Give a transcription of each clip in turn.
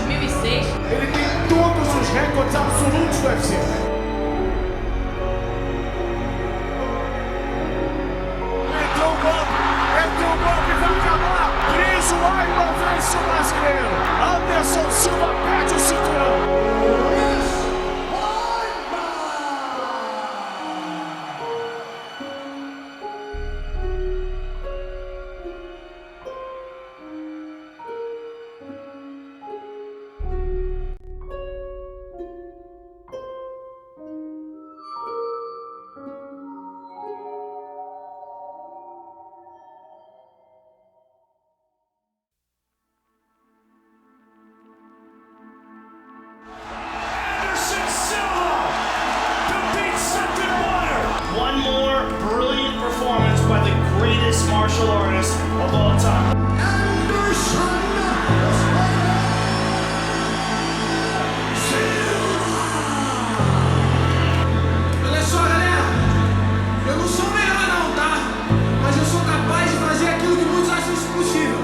2006. Ele tem todos os recordes absolutos do UFC. Entrou o golpe, vai acabar. Chris Weidman vence o brasileiro. Anderson Silva perde o cinturão. Martial artist of all time. Olha só, galera, eu não sou o melhor não, tá? Mas eu sou capaz de fazer aquilo que muitos acham impossível.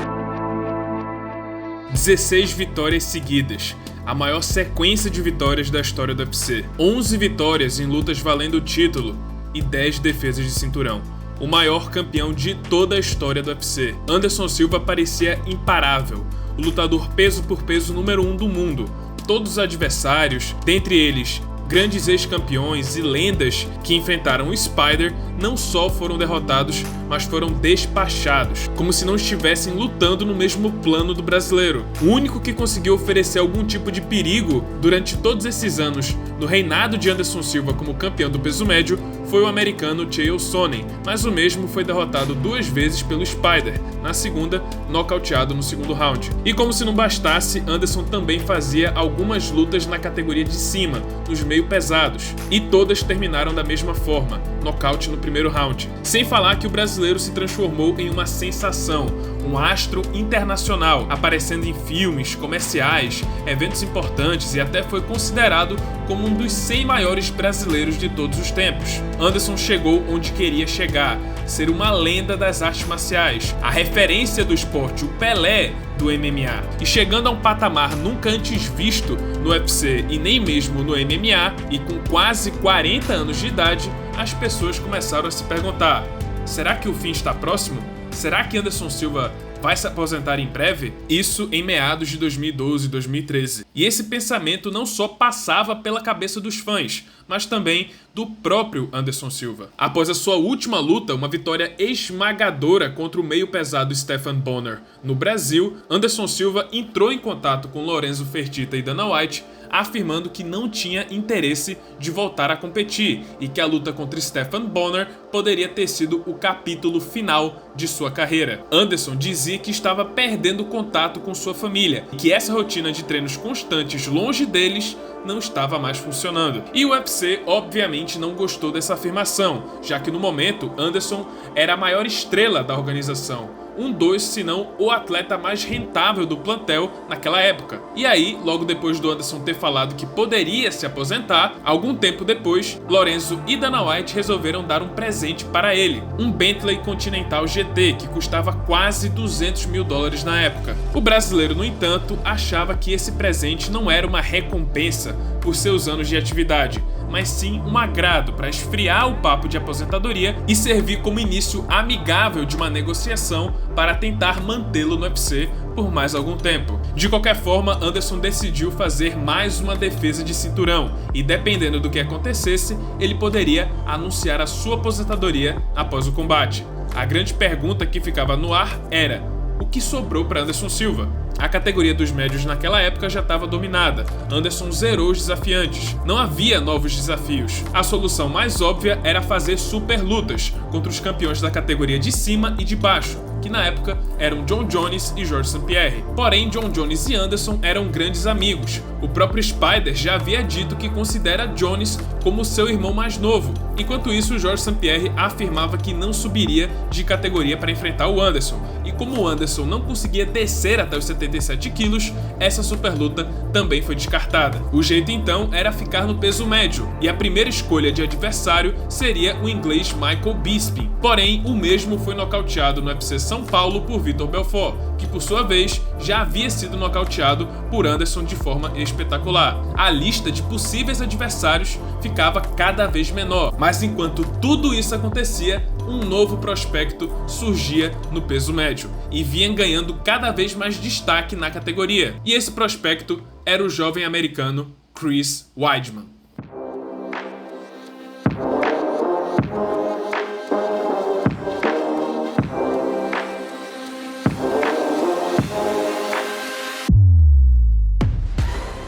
16 vitórias seguidas, a maior sequência de vitórias da história do UFC. 11 vitórias em lutas valendo o título e 10 defesas de cinturão. O maior campeão de toda a história do UFC. Anderson Silva parecia imparável, o lutador peso por peso número 1 do mundo. Todos os adversários, dentre eles grandes ex-campeões e lendas que enfrentaram o Spider, não só foram derrotados, mas foram despachados, como se não estivessem lutando no mesmo plano do brasileiro. O único que conseguiu oferecer algum tipo de perigo durante todos esses anos no reinado de Anderson Silva como campeão do peso médio foi o americano Chael Sonnen, mas o mesmo foi derrotado 2 vezes pelo Spider, na segunda, nocauteado no segundo round. E como se não bastasse, Anderson também fazia algumas lutas na categoria de cima, nos meio pesados, e todas terminaram da mesma forma, nocaute no primeiro round. Sem falar que o brasileiro se transformou em uma sensação, um astro internacional, aparecendo em filmes, comerciais, eventos importantes e até foi considerado como um dos 100 maiores brasileiros de todos os tempos. Anderson chegou onde queria chegar, ser uma lenda das artes marciais, a referência do esporte, o Pelé do MMA. E chegando a um patamar nunca antes visto no UFC e nem mesmo no MMA, e com quase 40 anos de idade, as pessoas começaram a se perguntar: será que o fim está próximo? Será que Anderson Silva vai se aposentar em breve? Isso em meados de 2012 e 2013. E esse pensamento não só passava pela cabeça dos fãs, mas também do próprio Anderson Silva. Após a sua última luta, uma vitória esmagadora contra o meio pesado Stephan Bonnar no Brasil, Anderson Silva entrou em contato com Lorenzo Fertitta e Dana White, afirmando que não tinha interesse de voltar a competir e que a luta contra Stephan Bonnar poderia ter sido o capítulo final de sua carreira. Anderson dizia que estava perdendo contato com sua família e que essa rotina de treinos constantes longe deles não estava mais funcionando. E o UFC obviamente não gostou dessa afirmação, já que no momento Anderson era a maior estrela da organização. Um dos, se não o atleta mais rentável do plantel naquela época. E aí, logo depois do Anderson ter falado que poderia se aposentar, algum tempo depois, Lorenzo e Dana White resolveram dar um presente para ele, um Bentley Continental GT que custava quase $200 mil na época. O brasileiro, no entanto, achava que esse presente não era uma recompensa por seus anos de atividade, mas sim um agrado para esfriar o papo de aposentadoria e servir como início amigável de uma negociação para tentar mantê-lo no UFC por mais algum tempo. De qualquer forma, Anderson decidiu fazer mais uma defesa de cinturão e, dependendo do que acontecesse, ele poderia anunciar a sua aposentadoria após o combate. A grande pergunta que ficava no ar era: o que sobrou para Anderson Silva? A categoria dos médios naquela época já estava dominada. Anderson zerou os desafiantes. Não havia novos desafios. A solução mais óbvia era fazer super lutas contra os campeões da categoria de cima e de baixo, que na época eram Jon Jones e Georges St-Pierre. Porém, Jon Jones e Anderson eram grandes amigos. O próprio Spider já havia dito que considera Jones como seu irmão mais novo. Enquanto isso, Georges St-Pierre afirmava que não subiria de categoria para enfrentar o Anderson. E como o Anderson não conseguia descer até os 77 quilos, essa super luta também foi descartada. O jeito então era ficar no peso médio, e a primeira escolha de adversário seria o inglês Michael Bisping. Porém, o mesmo foi nocauteado no UFC São Paulo por Vitor Belfort, que que por sua vez já havia sido nocauteado por Anderson de forma espetacular. A lista de possíveis adversários ficava cada vez menor, mas enquanto tudo isso acontecia, um novo prospecto surgia no peso médio e vinha ganhando cada vez mais destaque na categoria. E esse prospecto era o jovem americano Chris Weidman.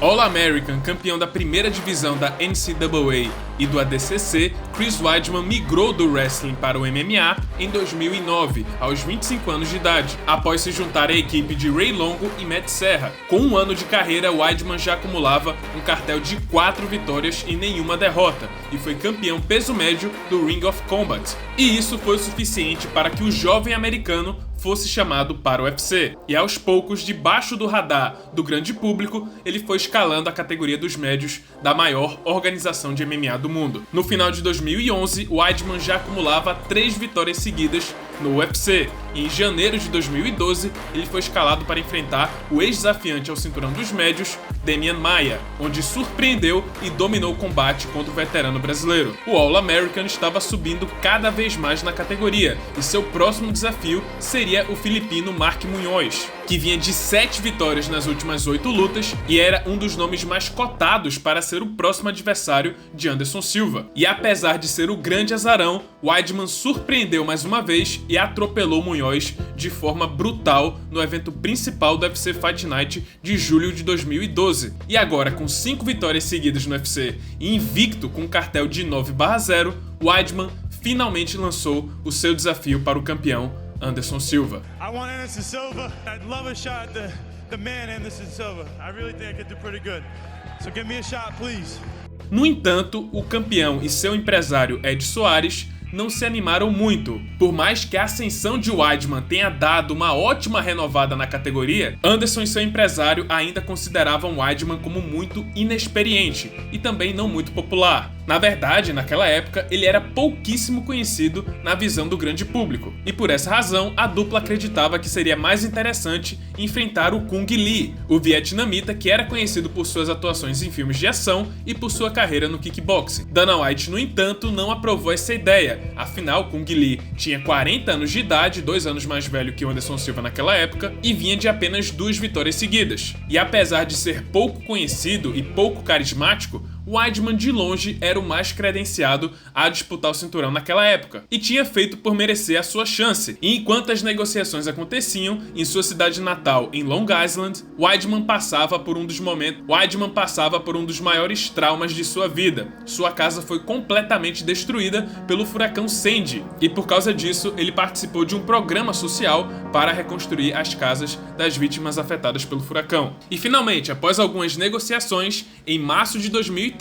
All-American, campeão da primeira divisão da NCAA e do ADCC, Chris Weidman migrou do wrestling para o MMA em 2009, aos 25 anos de idade, após se juntar à equipe de Ray Longo e Matt Serra. Com um ano de carreira, Weidman já acumulava um cartel de 4 vitórias e nenhuma derrota, e foi campeão peso médio do Ring of Combat. E isso foi o suficiente para que o jovem americano fosse chamado para o UFC, e aos poucos, debaixo do radar do grande público, ele foi escalando a categoria dos médios da maior organização de MMA do mundo. No final de 2011, Weidman já acumulava 3 vitórias seguidas no UFC, e em janeiro de 2012 ele foi escalado para enfrentar o ex-desafiante ao cinturão dos médios, Demian Maia, onde surpreendeu e dominou o combate contra o veterano brasileiro. O All-American estava subindo cada vez mais na categoria, e seu próximo desafio seria o filipino Mark Munhoz, que vinha de 7 vitórias nas últimas 8 lutas e era um dos nomes mais cotados para ser o próximo adversário de Anderson Silva. E apesar de ser o grande azarão, Weidman surpreendeu mais uma vez e atropelou Munhoz de forma brutal no evento principal do UFC Fight Night de julho de 2012. E agora, com 5 vitórias seguidas no UFC e invicto com um cartel de 9/0, Weidman finalmente lançou o seu desafio para o campeão Anderson Silva. I want Anderson Silva. I'd love a shot at the man Anderson Silva. I really think I could do pretty good. So give me a shot, please. No entanto, o campeão e seu empresário Ed Soares não se animaram muito. Por mais que a ascensão de Weidman tenha dado uma ótima renovada na categoria, Anderson e seu empresário ainda consideravam Weidman como muito inexperiente e também não muito popular. Na verdade, naquela época, ele era pouquíssimo conhecido na visão do grande público, e por essa razão, a dupla acreditava que seria mais interessante enfrentar o Cung Lee, o vietnamita que era conhecido por suas atuações em filmes de ação e por sua carreira no kickboxing. Dana White, no entanto, não aprovou essa ideia, afinal, Cung Lee tinha 40 anos de idade, 2 anos mais velho que o Anderson Silva naquela época, e vinha de apenas 2 vitórias seguidas. E apesar de ser pouco conhecido e pouco carismático, Weidman de longe era o mais credenciado a disputar o cinturão naquela época, e tinha feito por merecer a sua chance. E enquanto as negociações aconteciam em sua cidade natal, em Long Island, Weidman passava por um dos maiores traumas de sua vida. Sua casa foi completamente destruída pelo furacão Sandy, e por causa disso ele participou de um programa social para reconstruir as casas das vítimas afetadas pelo furacão. E finalmente, após algumas negociações, em março de 2013,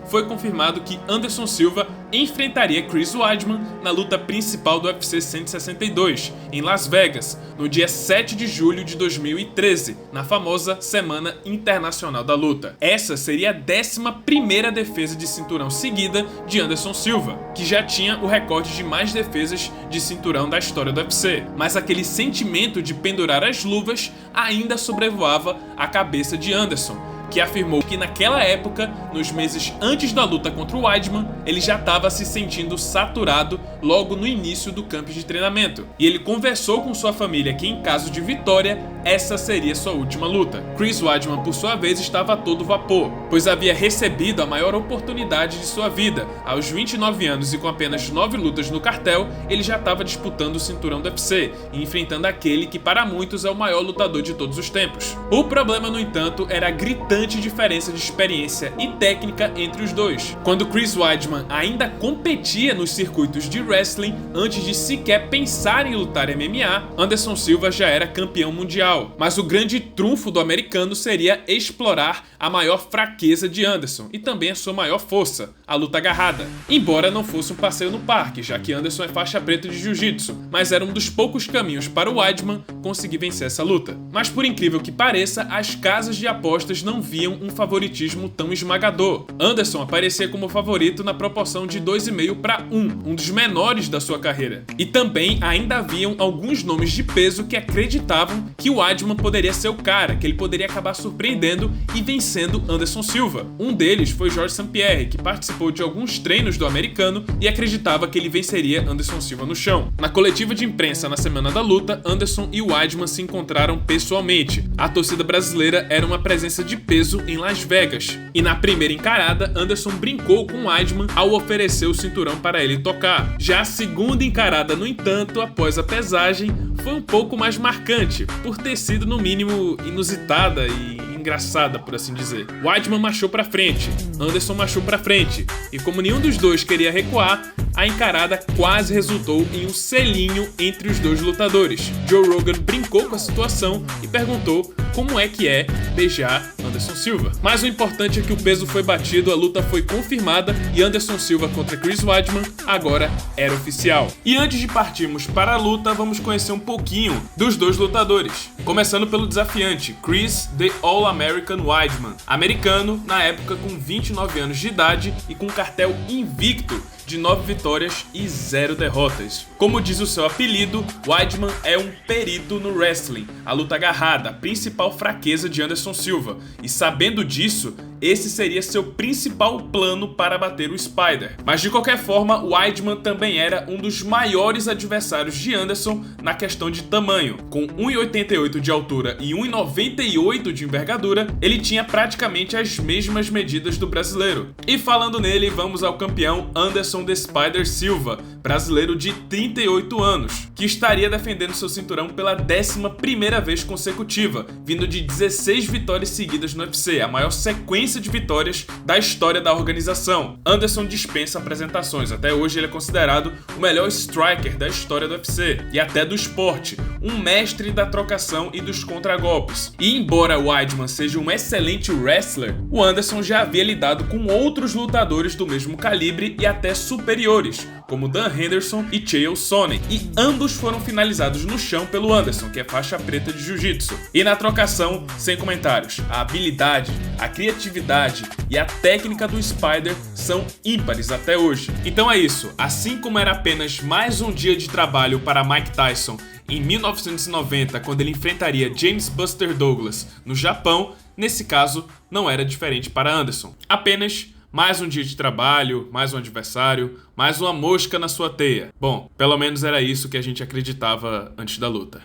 foi confirmado que Anderson Silva enfrentaria Chris Weidman na luta principal do UFC 162, em Las Vegas, no dia 7 de julho de 2013, na famosa Semana Internacional da Luta. Essa seria a 11ª defesa de cinturão seguida de Anderson Silva, que já tinha o recorde de mais defesas de cinturão da história do UFC. Mas aquele sentimento de pendurar as luvas ainda sobrevoava a cabeça de Anderson, que afirmou que naquela época, nos meses antes da luta contra o Weidman, ele já estava se sentindo saturado logo no início do campo de treinamento. E ele conversou com sua família que, em caso de vitória, essa seria sua última luta. Chris Weidman, por sua vez, estava a todo vapor, pois havia recebido a maior oportunidade de sua vida. Aos 29 anos e com apenas 9 lutas no cartel, ele já estava disputando o cinturão do UFC e enfrentando aquele que para muitos é o maior lutador de todos os tempos. O problema, no entanto, era a gritante diferença de experiência e técnica entre os dois. Quando Chris Weidman ainda competia nos circuitos de wrestling, antes de sequer pensar em lutar MMA, Anderson Silva já era campeão mundial. Mas o grande trunfo do americano seria explorar a maior fraqueza de Anderson e também a sua maior força, a luta agarrada. Embora não fosse um passeio no parque, já que Anderson é faixa preta de jiu-jitsu, mas era um dos poucos caminhos para o Weidman conseguir vencer essa luta. Mas por incrível que pareça, as casas de apostas não viam um favoritismo tão esmagador. Anderson aparecia como favorito na proporção de 2,5 para 1, um dos menores menores da sua carreira. E também ainda haviam alguns nomes de peso que acreditavam que o Weidman poderia ser o cara, que ele poderia acabar surpreendendo e vencendo Anderson Silva. Um deles foi Georges St-Pierre, que participou de alguns treinos do americano e acreditava que ele venceria Anderson Silva no chão. Na coletiva de imprensa na semana da luta, Anderson e Weidman se encontraram pessoalmente. A torcida brasileira era uma presença de peso em Las Vegas. E na primeira encarada, Anderson brincou com Weidman ao oferecer o cinturão para ele tocar. Já a segunda encarada, no entanto, após a pesagem, foi um pouco mais marcante, por ter sido no mínimo inusitada e engraçada, por assim dizer. Weidman marchou pra frente, Anderson marchou pra frente, e como nenhum dos dois queria recuar, a encarada quase resultou em um selinho entre os dois lutadores. Joe Rogan brincou com a situação e perguntou como é que é beijar Anderson Silva. Mas o importante é que o peso foi batido, a luta foi confirmada e Anderson Silva contra Chris Weidman agora era oficial. E antes de partirmos para a luta, vamos conhecer um pouquinho dos dois lutadores. Começando pelo desafiante, Chris The All-American Weidman, americano na época com 29 anos de idade e com um cartel invicto de 9 vitórias e 0 derrotas. Como diz o seu apelido, Weidman é um perito no wrestling, a luta agarrada, a principal fraqueza de Anderson Silva, e sabendo disso, esse seria seu principal plano para bater o Spider. Mas de qualquer forma, Weidman também era um dos maiores adversários de Anderson na questão de tamanho. Com 1,88 de altura e 1,98 de envergadura, ele tinha praticamente as mesmas medidas do brasileiro. E falando nele, vamos ao campeão Anderson The Spider Silva, brasileiro de 38 anos, que estaria defendendo seu cinturão pela 11ª vez consecutiva, vindo de 16 vitórias seguidas no UFC, a maior sequência de vitórias da história da organização. Anderson dispensa apresentações, até hoje ele é considerado o melhor striker da história do UFC e até do esporte, um mestre da trocação e dos contragolpes. E embora Weidman seja um excelente wrestler, o Anderson já havia lidado com outros lutadores do mesmo calibre e até superiores, como Dan Henderson e Chael Sonnen, e ambos foram finalizados no chão pelo Anderson, que é faixa preta de jiu-jitsu. E na trocação, sem comentários, a habilidade, a criatividade e a técnica do Spider são ímpares até hoje. Então é isso, assim como era apenas mais um dia de trabalho para Mike Tyson em 1990, quando ele enfrentaria James Buster Douglas no Japão, nesse caso não era diferente para Anderson. Apenas mais um dia de trabalho, mais um adversário, mais uma mosca na sua teia. Bom, pelo menos era isso que a gente acreditava antes da luta.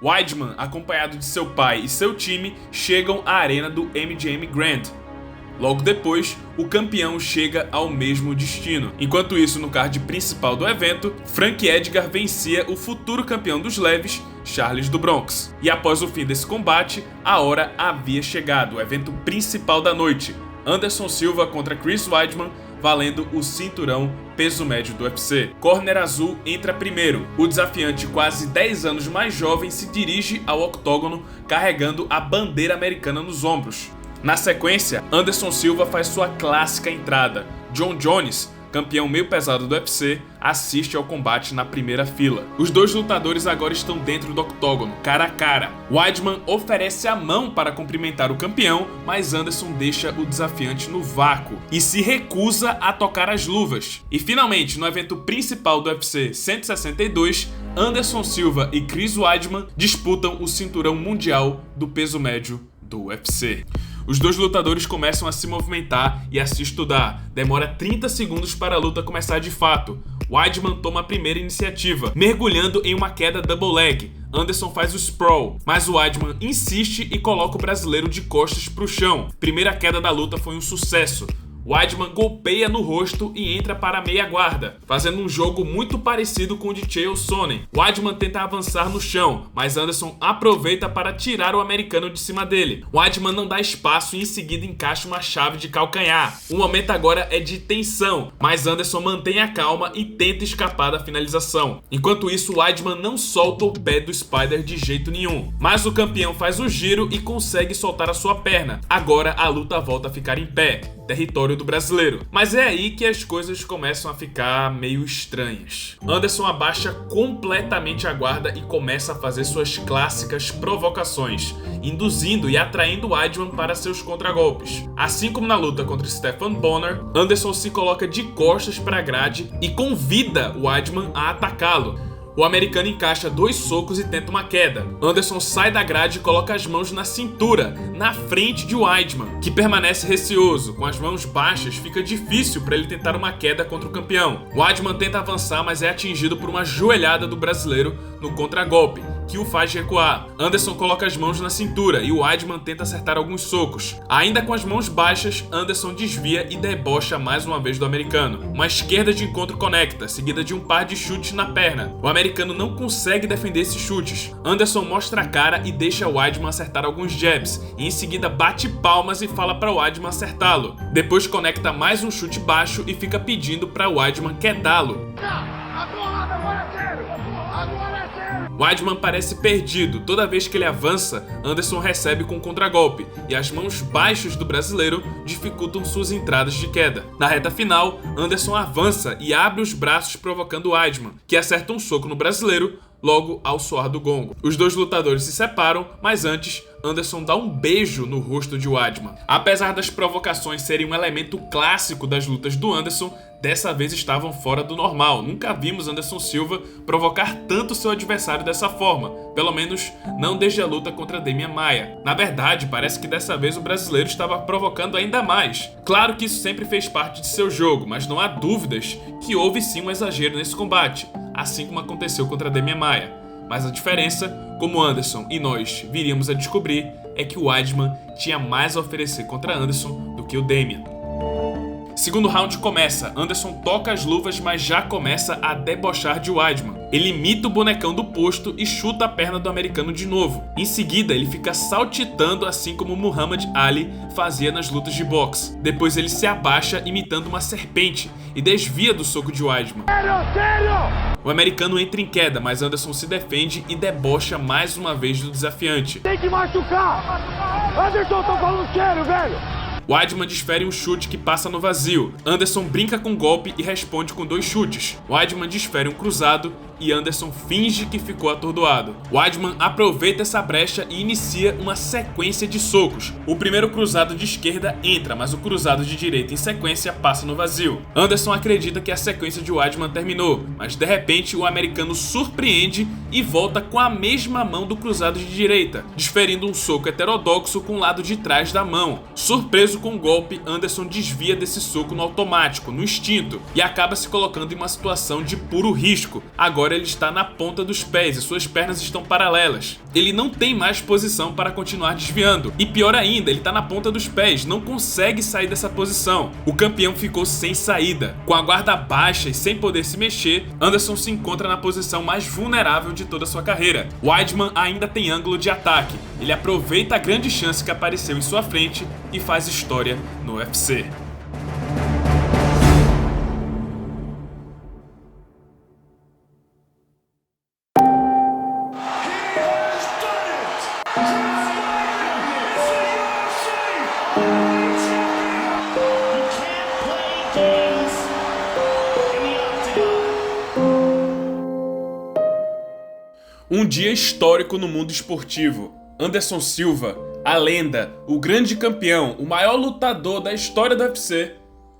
Weidman, acompanhado de seu pai e seu time, chegam à arena do MGM Grand. Logo depois, o campeão chega ao mesmo destino. Enquanto isso, no card principal do evento, Frank Edgar vencia o futuro campeão dos leves, Charles do Bronx. E após o fim desse combate, a hora havia chegado, o evento principal da noite. Anderson Silva contra Chris Weidman, valendo o cinturão peso médio do UFC. Corner azul entra primeiro. O desafiante, quase 10 anos mais jovem, se dirige ao octógono carregando a bandeira americana nos ombros. Na sequência, Anderson Silva faz sua clássica entrada. John Jones, campeão meio pesado do UFC, assiste ao combate na primeira fila. Os dois lutadores agora estão dentro do octógono, cara a cara. Weidman oferece a mão para cumprimentar o campeão, mas Anderson deixa o desafiante no vácuo e se recusa a tocar as luvas. E finalmente, no evento principal do UFC 162, Anderson Silva e Chris Weidman disputam o cinturão mundial do peso médio do UFC. Os dois lutadores começam a se movimentar e a se estudar. Demora 30 segundos para a luta começar de fato. Weidman toma a primeira iniciativa, mergulhando em uma queda double leg. Anderson faz o sprawl, mas o Weidman insiste e coloca o brasileiro de costas para o chão. Primeira queda da luta foi um sucesso. Weidman golpeia no rosto e entra para a meia guarda, fazendo um jogo muito parecido com o de Chael Sonnen. Weidman tenta avançar no chão, mas Anderson aproveita para tirar o americano de cima dele. Weidman não dá espaço e em seguida encaixa uma chave de calcanhar. O momento agora é de tensão, mas Anderson mantém a calma e tenta escapar da finalização. Enquanto isso, Weidman não solta o pé do Spider de jeito nenhum, mas o campeão faz o giro e consegue soltar a sua perna. Agora a luta volta a ficar em pé. território do brasileiro. Mas é aí que as coisas começam a ficar meio estranhas. Anderson abaixa completamente a guarda e começa a fazer suas clássicas provocações, induzindo e atraindo Weidman para seus contragolpes. Assim como na luta contra Stephan Bonnar, Anderson se coloca de costas para a grade e convida Weidman a atacá-lo. O americano encaixa 2 socos e tenta uma queda. Anderson sai da grade e coloca as mãos na cintura, na frente de Weidman, que permanece receoso. Com as mãos baixas, fica difícil para ele tentar uma queda contra o campeão. Weidman tenta avançar, mas é atingido por uma joelhada do brasileiro no contragolpe, que o faz recuar. Anderson coloca as mãos na cintura e Weidman tenta acertar alguns socos. Ainda com as mãos baixas, Anderson desvia e debocha mais uma vez do americano. Uma esquerda de encontro conecta, seguida de um par de chutes na perna. O americano não consegue defender esses chutes. Anderson mostra a cara e deixa Weidman acertar alguns jabs, e em seguida bate palmas e fala para Weidman acertá-lo. Depois conecta mais um chute baixo e fica pedindo para Weidman quedá-lo. Weidman parece perdido. Toda vez que ele avança, Anderson recebe com um contragolpe, e as mãos baixas do brasileiro dificultam suas entradas de queda. Na reta final, Anderson avança e abre os braços provocando Weidman, que acerta um soco no brasileiro logo ao soar do gongo. Os dois lutadores se separam, mas antes, Anderson dá um beijo no rosto de Weidman. Apesar das provocações serem um elemento clássico das lutas do Anderson, dessa vez estavam fora do normal. Nunca vimos Anderson Silva provocar tanto seu adversário dessa forma, pelo menos não desde a luta contra Demian Maia. Na verdade, parece que dessa vez o brasileiro estava provocando ainda mais. Claro que isso sempre fez parte de seu jogo, mas não há dúvidas que houve sim um exagero nesse combate, assim como aconteceu contra Demian Maia. Mas a diferença, como Anderson e nós viríamos a descobrir, é que o Weidman tinha mais a oferecer contra Anderson do que o Demian. Segundo round começa, Anderson toca as luvas, mas já começa a debochar de Weidman. Ele imita o bonecão do posto e chuta a perna do americano de novo. Em seguida, ele fica saltitando assim como Muhammad Ali fazia nas lutas de boxe. Depois ele se abaixa imitando uma serpente e desvia do soco de Weidman. O americano entra em queda, mas Anderson se defende e debocha mais uma vez do desafiante. Tem que machucar! Anderson, tô falando sério, velho! Weidman desfere um chute que passa no vazio. Anderson brinca com o golpe e responde com 2 chutes. Weidman desfere um cruzado e Anderson finge que ficou atordoado. Weidman aproveita essa brecha e inicia uma sequência de socos. O primeiro cruzado de esquerda entra, mas o cruzado de direita em sequência passa no vazio. Anderson acredita que a sequência de Weidman terminou, mas de repente o americano surpreende e volta com a mesma mão do cruzado de direita, desferindo um soco heterodoxo com o lado de trás da mão. Surpreso com o golpe, Anderson desvia desse soco no automático, no instinto, e acaba se colocando em uma situação de puro risco. Agora ele está na ponta dos pés e suas pernas estão paralelas. Ele não tem mais posição para continuar desviando. E pior ainda, ele está na ponta dos pés, não consegue sair dessa posição. O campeão ficou sem saída. Com a guarda baixa e sem poder se mexer, Anderson se encontra na posição mais vulnerável de toda a sua carreira. Weidman ainda tem ângulo de ataque. Ele aproveita a grande chance que apareceu em sua frente e faz história no UFC. Um dia histórico no mundo esportivo. Anderson Silva, a lenda, o grande campeão, o maior lutador da história do UFC,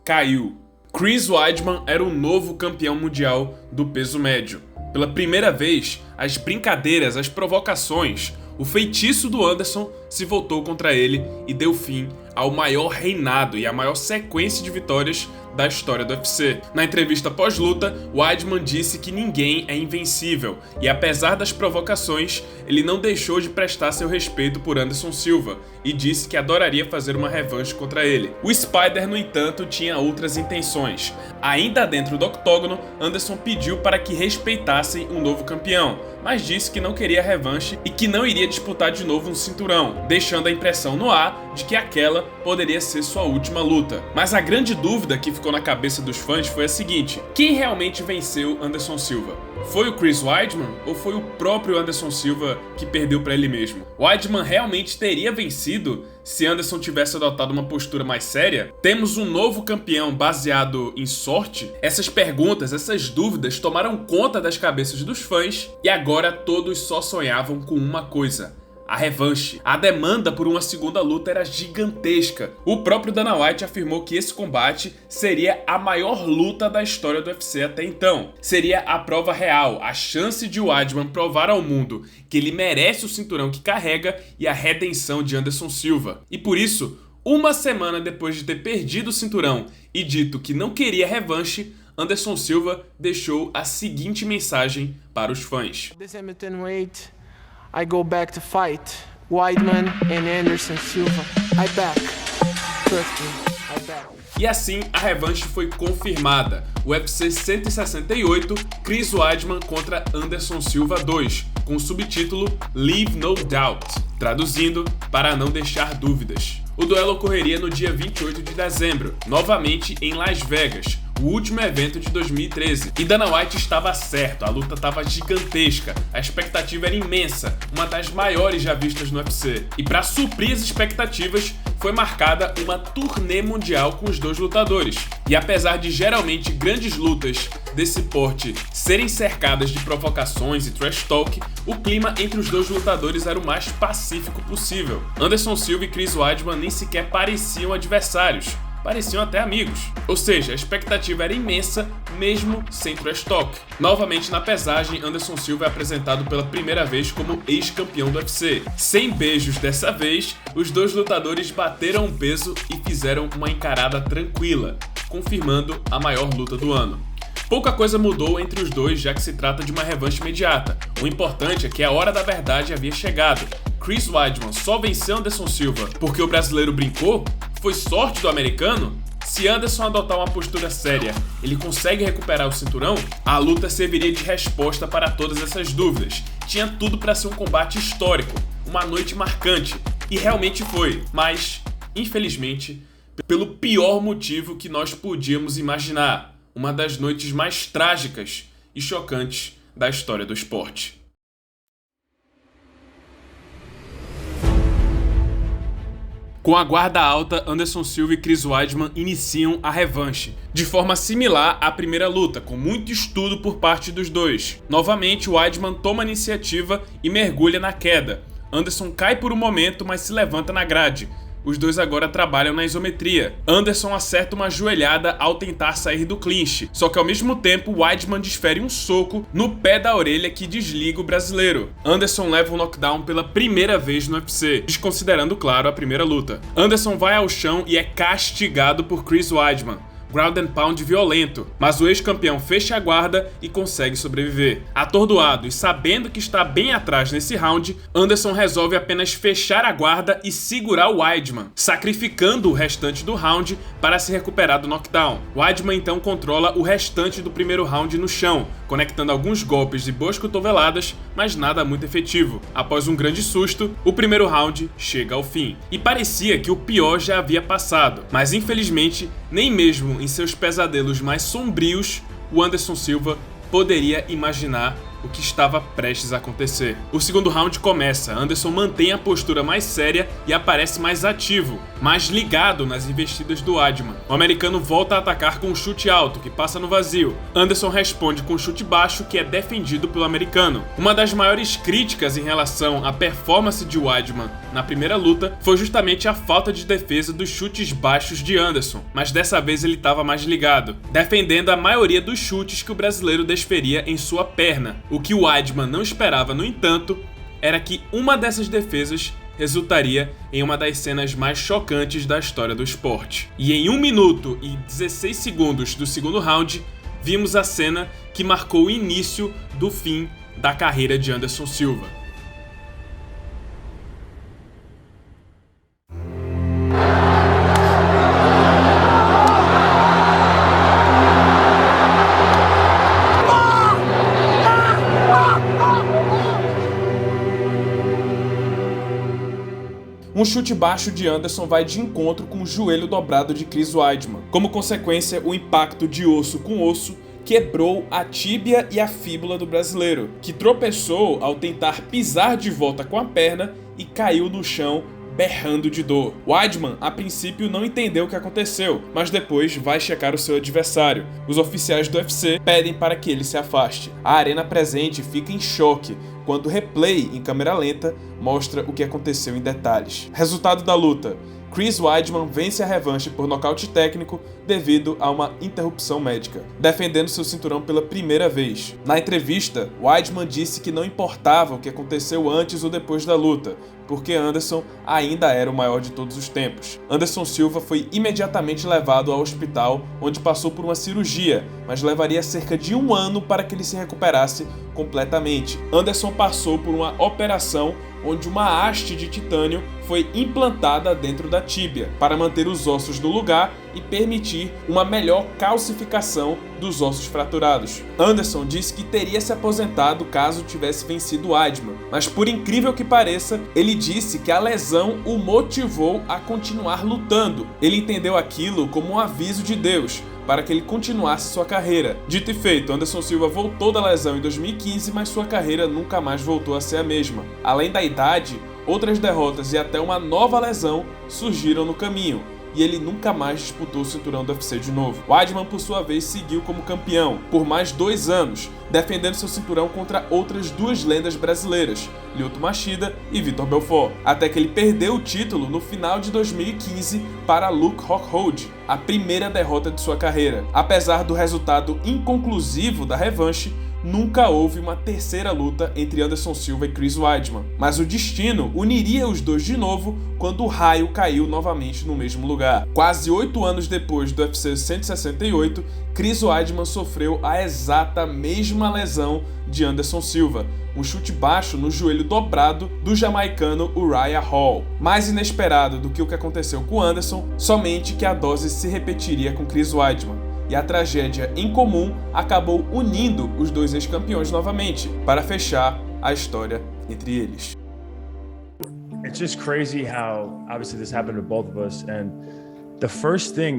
caiu. Chris Weidman era o novo campeão mundial do peso médio. Pela primeira vez, as brincadeiras, as provocações, o feitiço do Anderson se voltou contra ele e deu fim ao maior reinado e à maior sequência de vitórias da história do UFC. Na entrevista pós-luta, Weidman disse que ninguém é invencível e, apesar das provocações, ele não deixou de prestar seu respeito por Anderson Silva e disse que adoraria fazer uma revanche contra ele. O Spider, no entanto, tinha outras intenções. Ainda dentro do octógono, Anderson pediu para que respeitassem um novo campeão, mas disse que não queria revanche e que não iria disputar de novo um cinturão. cinturão, deixando a impressão no ar de que aquela poderia ser sua última luta. Mas a grande dúvida que ficou na cabeça dos fãs foi a seguinte: quem realmente venceu Anderson Silva? Foi o Chris Weidman ou foi o próprio Anderson Silva que perdeu para ele mesmo? Weidman realmente teria vencido se Anderson tivesse adotado uma postura mais séria? Temos um novo campeão baseado em sorte? Essas perguntas, essas dúvidas tomaram conta das cabeças dos fãs e agora todos só sonhavam com uma coisa: a revanche. A demanda por uma segunda luta era gigantesca. O próprio Dana White afirmou que esse combate seria a maior luta da história do UFC até então. Seria a prova real, a chance de Weidman provar ao mundo que ele merece o cinturão que carrega e a redenção de Anderson Silva. E por isso, uma semana depois de ter perdido o cinturão e dito que não queria revanche, Anderson Silva deixou a seguinte mensagem para os fãs. I go back to fight Weidman and Anderson Silva. I back. Trust me, I back. E assim, a revanche foi confirmada. O UFC 168, Chris Weidman contra Anderson Silva 2, com o subtítulo Leave No Doubt, traduzindo, para não deixar dúvidas. O duelo ocorreria no dia 28 de dezembro, novamente em Las Vegas, o último evento de 2013. E Dana White estava certo, a luta estava gigantesca, a expectativa era imensa, uma das maiores já vistas no UFC. E para suprir as expectativas, foi marcada uma turnê mundial com os dois lutadores. E apesar de geralmente grandes lutas desse porte serem cercadas de provocações e trash talk, o clima entre os dois lutadores era o mais pacífico possível. Anderson Silva e Chris Weidman nem sequer pareciam adversários, pareciam até amigos. Ou seja, a expectativa era imensa, mesmo sem trash talk. Novamente na pesagem, Anderson Silva é apresentado pela primeira vez como ex-campeão do UFC. Sem beijos dessa vez, os dois lutadores bateram um peso e fizeram uma encarada tranquila, confirmando a maior luta do ano. Pouca coisa mudou entre os dois, já que se trata de uma revanche imediata. O importante é que a hora da verdade havia chegado. Chris Weidman só venceu Anderson Silva porque o brasileiro brincou? Foi sorte do americano? Se Anderson adotar uma postura séria, ele consegue recuperar o cinturão? A luta serviria de resposta para todas essas dúvidas. Tinha tudo para ser um combate histórico, uma noite marcante, e realmente foi, mas, infelizmente, pelo pior motivo que nós podíamos imaginar, uma das noites mais trágicas e chocantes da história do esporte. Com a guarda alta, Anderson Silva e Chris Weidman iniciam a revanche, de forma similar à primeira luta, com muito estudo por parte dos dois. Novamente, Weidman toma a iniciativa e mergulha na queda. Anderson cai por um momento, mas se levanta na grade. Os dois agora trabalham na isometria. Anderson acerta uma joelhada ao tentar sair do clinch, só que ao mesmo tempo Weidman desfere um soco no pé da orelha que desliga o brasileiro. Anderson leva um knockdown pela primeira vez no UFC, desconsiderando, claro, a primeira luta. Anderson vai ao chão e é castigado por Chris Weidman. Ground and pound violento, mas o ex-campeão fecha a guarda e consegue sobreviver. Atordoado e sabendo que está bem atrás nesse round, Anderson resolve apenas fechar a guarda e segurar o Weidman, sacrificando o restante do round para se recuperar do knockdown. Weidman então controla o restante do primeiro round no chão, conectando alguns golpes e boas cotoveladas, mas nada muito efetivo. Após um grande susto, o primeiro round chega ao fim. E parecia que o pior já havia passado, mas infelizmente, nem mesmo em seus pesadelos mais sombrios, o Anderson Silva poderia imaginar o que estava prestes a acontecer. O segundo round começa, Anderson mantém a postura mais séria e aparece mais ativo, mais ligado nas investidas do Weidman. O americano volta a atacar com um chute alto, que passa no vazio. Anderson responde com um chute baixo, que é defendido pelo americano. Uma das maiores críticas em relação à performance de Weidman na primeira luta foi justamente a falta de defesa dos chutes baixos de Anderson, mas dessa vez ele estava mais ligado, defendendo a maioria dos chutes que o brasileiro desferia em sua perna. O que o Weidman não esperava, no entanto, era que uma dessas defesas resultaria em uma das cenas mais chocantes da história do esporte. E em 1 minuto e 16 segundos do segundo round, vimos a cena que marcou o início do fim da carreira de Anderson Silva. Um chute baixo de Anderson vai de encontro com o joelho dobrado de Chris Weidman. Como consequência, o impacto de osso com osso quebrou a tíbia e a fíbula do brasileiro, que tropeçou ao tentar pisar de volta com a perna e caiu no chão berrando de dor. Weidman, a princípio, não entendeu o que aconteceu, mas depois vai checar o seu adversário. Os oficiais do UFC pedem para que ele se afaste. A arena presente fica em choque quando o replay em câmera lenta mostra o que aconteceu em detalhes. Resultado da luta: Chris Weidman vence a revanche por nocaute técnico devido a uma interrupção médica, defendendo seu cinturão pela primeira vez. Na entrevista, Weidman disse que não importava o que aconteceu antes ou depois da luta, porque Anderson ainda era o maior de todos os tempos. Anderson Silva foi imediatamente levado ao hospital, onde passou por uma cirurgia, mas levaria cerca de 1 ano para que ele se recuperasse completamente. Anderson passou por uma operação onde uma haste de titânio foi implantada dentro da tíbia para manter os ossos no lugar e permitir uma melhor calcificação dos ossos fraturados. Anderson disse que teria se aposentado caso tivesse vencido Weidman, mas por incrível que pareça, ele disse que a lesão o motivou a continuar lutando. Ele entendeu aquilo como um aviso de Deus para que ele continuasse sua carreira. Dito e feito, Anderson Silva voltou da lesão em 2015, mas sua carreira nunca mais voltou a ser a mesma. Além da idade, outras derrotas e até uma nova lesão surgiram no caminho, e ele nunca mais disputou o cinturão do UFC de novo. Weidman, por sua vez, seguiu como campeão por mais 2 anos, defendendo seu cinturão contra outras 2 lendas brasileiras, Lyoto Machida e Vitor Belfort, até que ele perdeu o título no final de 2015 para Luke Rockhold, a primeira derrota de sua carreira. Apesar do resultado inconclusivo da revanche, nunca houve uma terceira luta entre Anderson Silva e Chris Weidman, mas o destino uniria os dois de novo quando o raio caiu novamente no mesmo lugar. Quase 8 anos depois do UFC 168, Chris Weidman sofreu a exata mesma lesão de Anderson Silva, um chute baixo no joelho dobrado do jamaicano Uriah Hall. Mais inesperado do que o que aconteceu com Anderson, somente que a dose se repetiria com Chris Weidman. E a tragédia em comum acabou unindo os 2 ex-campeões novamente, para fechar a história entre eles. It's just crazy how obviously this happened to both of us, and the first thing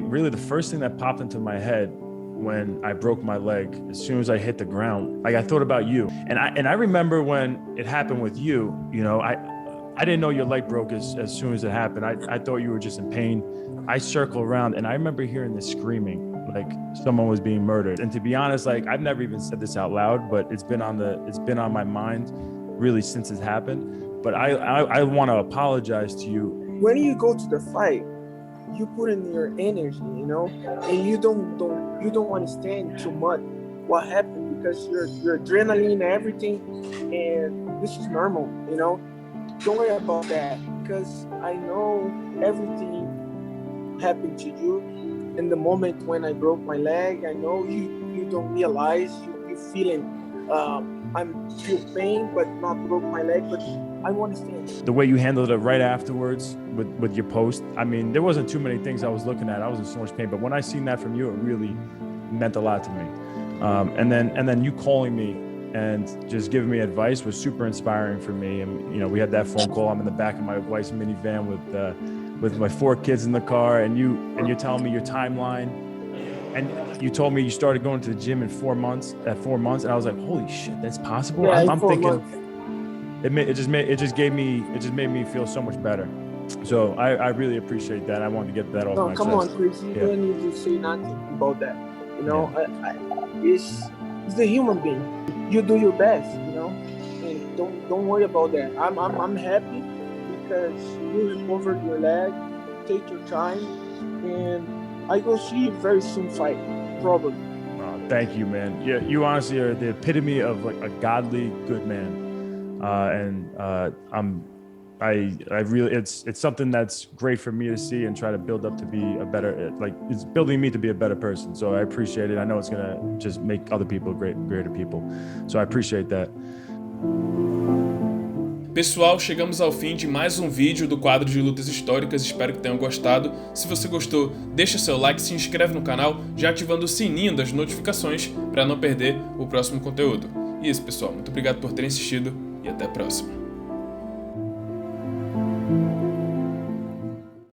that popped into my head when I broke my leg, as soon as I hit the ground, like I thought about you. And I remember when it happened with you, you know, I didn't know your leg broke as soon as it happened. I thought you were just in pain. I circled around and I remember hearing this screaming, like someone was being murdered. And to be honest, like I've never even said this out loud, but it's been on my mind really since it happened. But I want to apologize to you. When you go to the fight, you put in your energy, you know, and you don't understand too much what happened because your adrenaline, everything, and this is normal, you know. Don't worry about that because I know everything happened to you in the moment when I broke my leg. I know you don't realize you feeling I'm feel pain but not broke my leg, but I understand. The way you handled it right afterwards with your post, I mean, there wasn't too many things I was looking at. I was in so much pain, but when I seen that from you, it really meant a lot to me. And then you calling me and just giving me advice was super inspiring for me. And you know, we had that phone call. I'm in the back of my wife's minivan with my 4 kids in the car, and you're telling me your timeline. And you told me you started going to the gym in 4 months. At 4 months, and I was like, "Holy shit, that's possible!" Yeah, I'm thinking months. it just made me feel so much better. So I really appreciate that. I wanted to get that off my chest. Come on, Chris. You don't need to say nothing about that. You know, it's the human being. You do your best, you know, and don't worry about that. I'm happy because you recovered your leg. Take your time, and I will see you very soon fight, probably. Oh, thank you, man. Yeah, you honestly are the epitome of like a godly good man. I really, it's something that's great for me to see and try to build up to be a better, like it's building me to be a better person. So I appreciate it. I know it's gonna just make other people greater people. So I appreciate that. Pessoal, chegamos ao fim de mais um vídeo do quadro de lutas históricas, espero que tenham gostado. Se você gostou, deixa seu like, se inscreve no canal, já ativando o sininho das notificações para não perder o próximo conteúdo. E é isso, pessoal, muito obrigado por terem assistido e até a próxima.